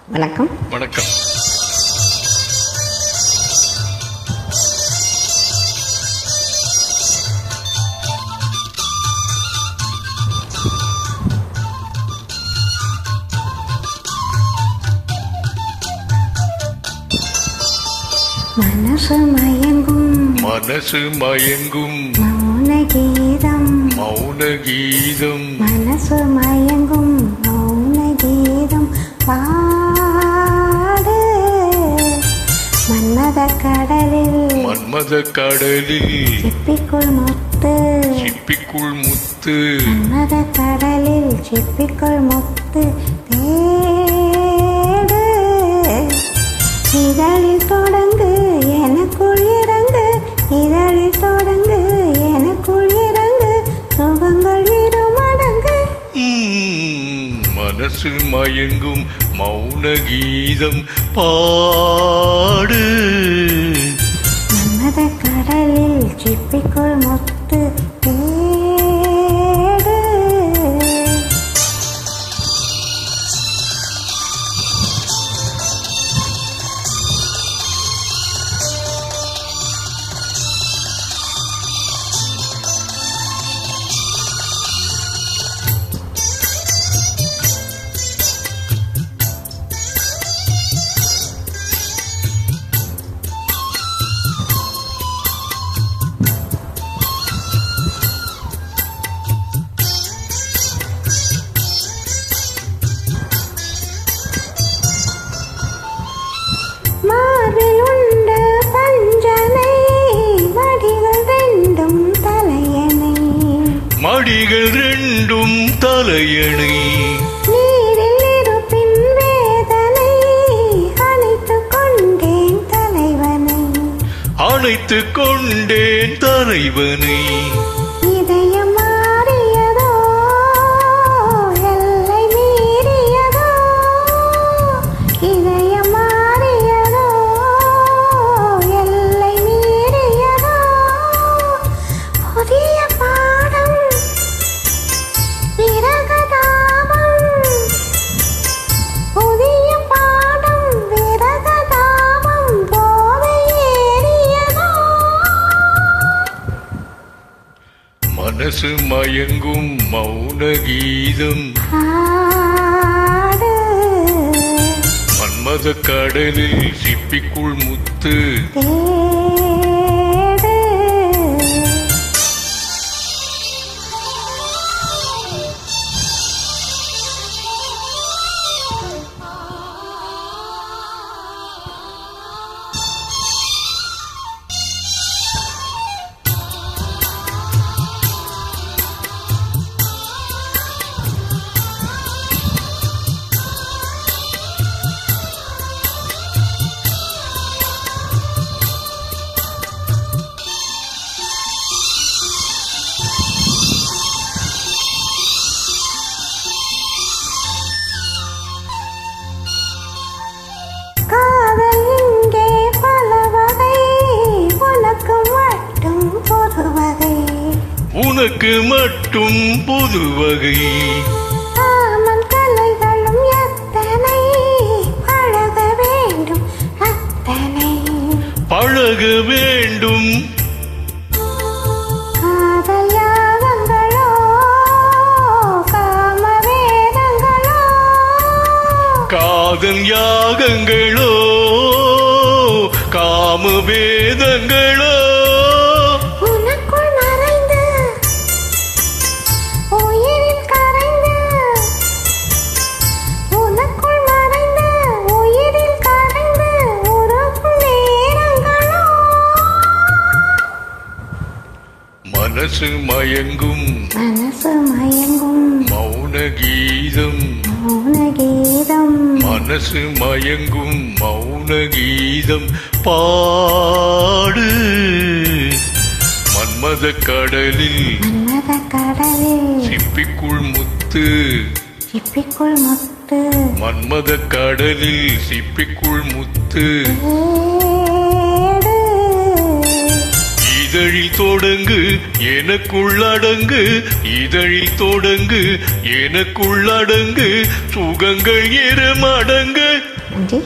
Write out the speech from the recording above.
வணக்கம். வணக்கம். மனசு மயங்கும் மனசு மயங்கும் மௌன கீதம் மௌன கீதம் மனசு மயங்கும் மௌன கீதம் பாடு மன்மத கடலில் மன்மத கடலில் சிப்பிக்குள் முத்து சிப்பிக்குள் முத்து மன்மத கடலில் சிப்பிக்குள் முத்து தேடு இதழில் தொடங்கு எனக்குள் இறங்கு இதழில் தொடங்கு எனக்குள் இறங்கு சுகங்கள் இருமடங்கு. மனசு மயங்கும் மௌன கீதம் பாடு மன்மத கடலில் சிப்பிக்குள் முத்து தேடு. மார்பில் உண்டு பஞ்சனை மடிகள் ரெண்டும் தலையணை மடிகள் ரெண்டும் தலையணை நீரில் இருப்பின் வேதனை அணைத்துக் கொண்டேன் தலைவனை அணைத்துக் கொண்டேன் தலைவனை இதயம் மாறியதோ எல்லை மீறியதோ இதயம் மாறியதோ எல்லை மீறியதோ புதிய பாடம் விரகதாபம் புதிய பாடம் விரகதாபம் போதை ஏறியதோ. மனசு மயங்கும் மௌன கீதம் ஆடு மன்மத கடலில் சிப்பிக்குள் முத்து தேடு. காதல் இங்கே பல வகை உனக்கு மட்டும் பொது வகை உனக்கு மட்டும் பொது வகை ஆமன் கலைகளும் எத்தனை பழக வேண்டும் அத்தனை பழக வேண்டும் காதல் யாகங்களோ காம வேதங்களோ காதல் யாகங்களோ காம வேதங்களோ உனக்குள் மறைந்து உயிரில் கரைந்து உனக்குள் மறைந்து உயிரில் கரைந்து உறவும் நேரங்களோ. மனசு மயங்கும் மனசு மயங்கும் மௌன கீதம் மௌன கீதம் மனசு மயங்கும் மௌன கீதம் பாடு மன்மத கடலில் மன்மத கடலில் சிப்பிக்குள் முத்து சிப்பிக்குள் முத்து மன்மத கடலில் சிப்பிக்குள் முத்து தேடு. இதழில் தொடங்கு எனக்குள்ளடங்கு இதழில் தொடங்கு எனக்குள்ளடங்கு சுகங்கள் 2 மடங்கு நன்றி.